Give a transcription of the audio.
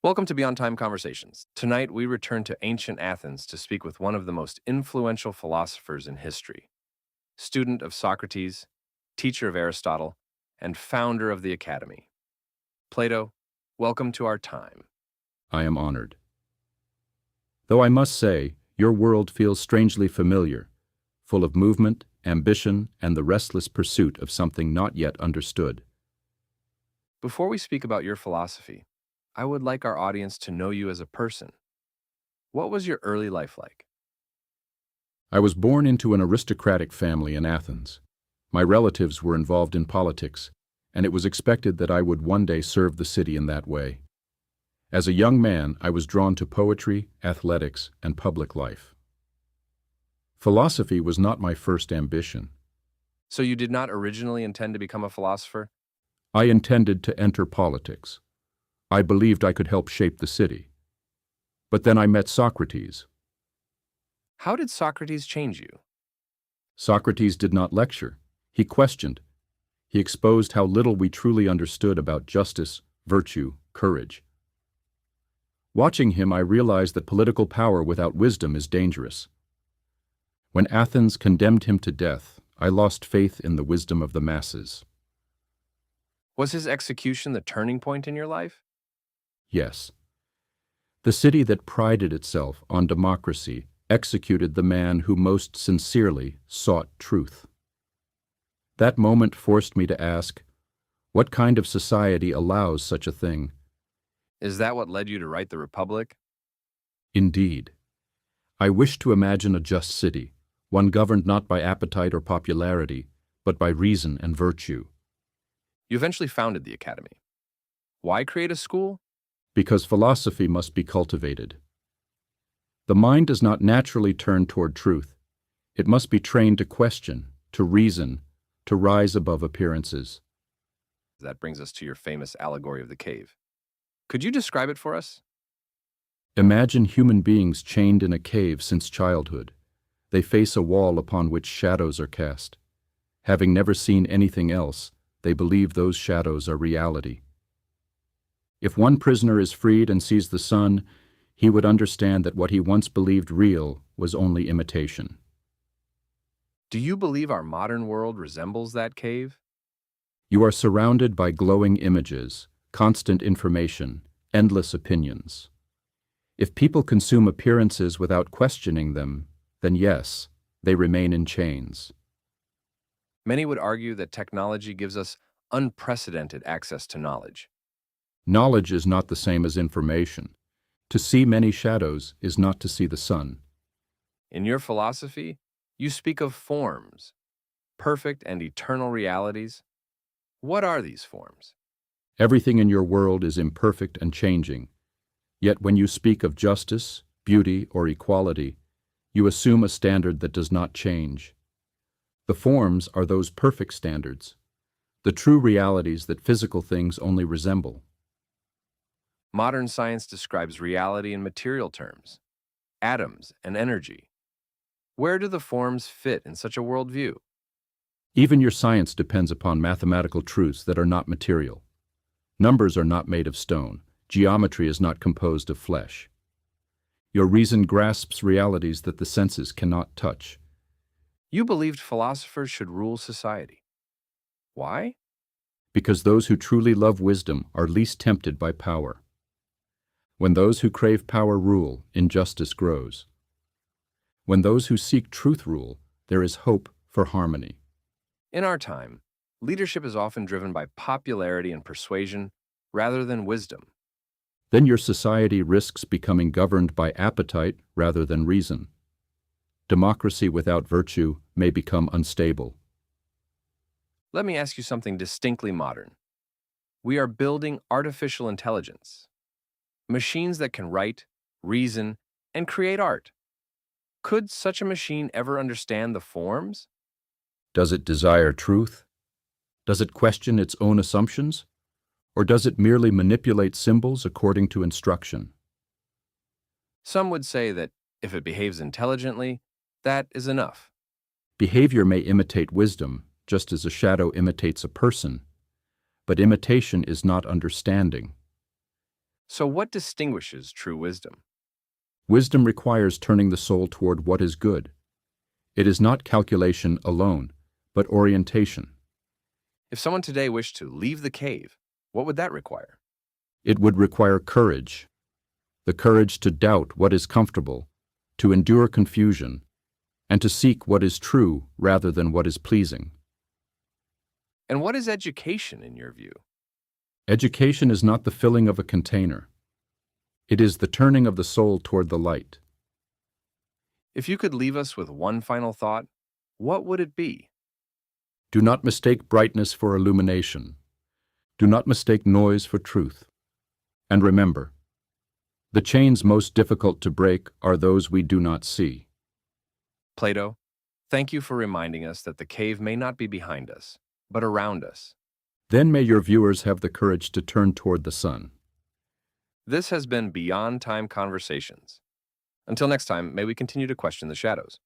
Welcome to Beyond Time Conversations. Tonight, we return to ancient Athens to speak with one of the most influential philosophers in history, student of Socrates, teacher of Aristotle, and founder of the Academy. Plato, welcome to our time. I am honored. Though I must say, your world feels strangely familiar, full of movement, ambition, and the restless pursuit of something not yet understood. Before we speak about your philosophy, I would like our audience to know you as a person. What was your early life like? I was born into an aristocratic family in Athens. My relatives were involved in politics, and it was expected that I would one day serve the city in that way. As a young man, I was drawn to poetry, athletics, and public life. Philosophy was not my first ambition. So you did not originally intend to become a philosopher? I intended to enter politics. I believed I could help shape the city. But then I met Socrates. How did Socrates change you? Socrates did not lecture. He questioned. He exposed how little we truly understood about justice, virtue, courage. Watching him, I realized that political power without wisdom is dangerous. When Athens condemned him to death, I lost faith in the wisdom of the masses. Was his execution the turning point in your life? Yes. The city that prided itself on democracy executed the man who most sincerely sought truth. That moment forced me to ask, what kind of society allows such a thing? Is that what led you to write the Republic? Indeed. I wished to imagine a just city, one governed not by appetite or popularity, but by reason and virtue. You eventually founded the Academy. Why create a school? Because philosophy must be cultivated. The mind does not naturally turn toward truth. It must be trained to question, to reason, to rise above appearances. That brings us to your famous allegory of the cave. Could you describe it for us? Imagine human beings chained in a cave since childhood. They face a wall upon which shadows are cast. Having never seen anything else, they believe those shadows are reality. If one prisoner is freed and sees the sun, he would understand that what he once believed real was only imitation. Do you believe our modern world resembles that cave? You are surrounded by glowing images, constant information, endless opinions. If people consume appearances without questioning them, then yes, they remain in chains. Many would argue that technology gives us unprecedented access to knowledge. Knowledge is not the same as information. To see many shadows is not to see the sun. In your philosophy, you speak of forms, perfect and eternal realities. What are these forms? Everything in your world is imperfect and changing. Yet when you speak of justice, beauty, or equality, you assume a standard that does not change. The forms are those perfect standards, the true realities that physical things only resemble. Modern science describes reality in material terms, atoms and energy. Where do the forms fit in such a worldview? Even your science depends upon mathematical truths that are not material. Numbers are not made of stone. Geometry is not composed of flesh. Your reason grasps realities that the senses cannot touch. You believed philosophers should rule society. Why? Because those who truly love wisdom are least tempted by power. When those who crave power rule, injustice grows. When those who seek truth rule, there is hope for harmony. In our time, leadership is often driven by popularity and persuasion rather than wisdom. Then your society risks becoming governed by appetite rather than reason. Democracy without virtue may become unstable. Let me ask you something distinctly modern. We are building artificial intelligence, machines that can write, reason, and create art. Could such a machine ever understand the forms? Does it desire truth? Does it question its own assumptions? Or does it merely manipulate symbols according to instruction? Some would say that if it behaves intelligently, that is enough. Behavior may imitate wisdom, just as a shadow imitates a person, but imitation is not understanding. So, what distinguishes true wisdom? Wisdom requires turning the soul toward what is good. It is not calculation alone, but orientation. If someone today wished to leave the cave, what would that require? It would require courage, the courage to doubt what is comfortable, to endure confusion, and to seek what is true rather than what is pleasing. And what is education in your view? Education is not the filling of a container. It is the turning of the soul toward the light. If you could leave us with one final thought, what would it be? Do not mistake brightness for illumination. Do not mistake noise for truth. And remember, the chains most difficult to break are those we do not see. Plato, thank you for reminding us that the cave may not be behind us, but around us. Then may your viewers have the courage to turn toward the sun. This has been Beyond Time Conversations. Until next time, may we continue to question the shadows.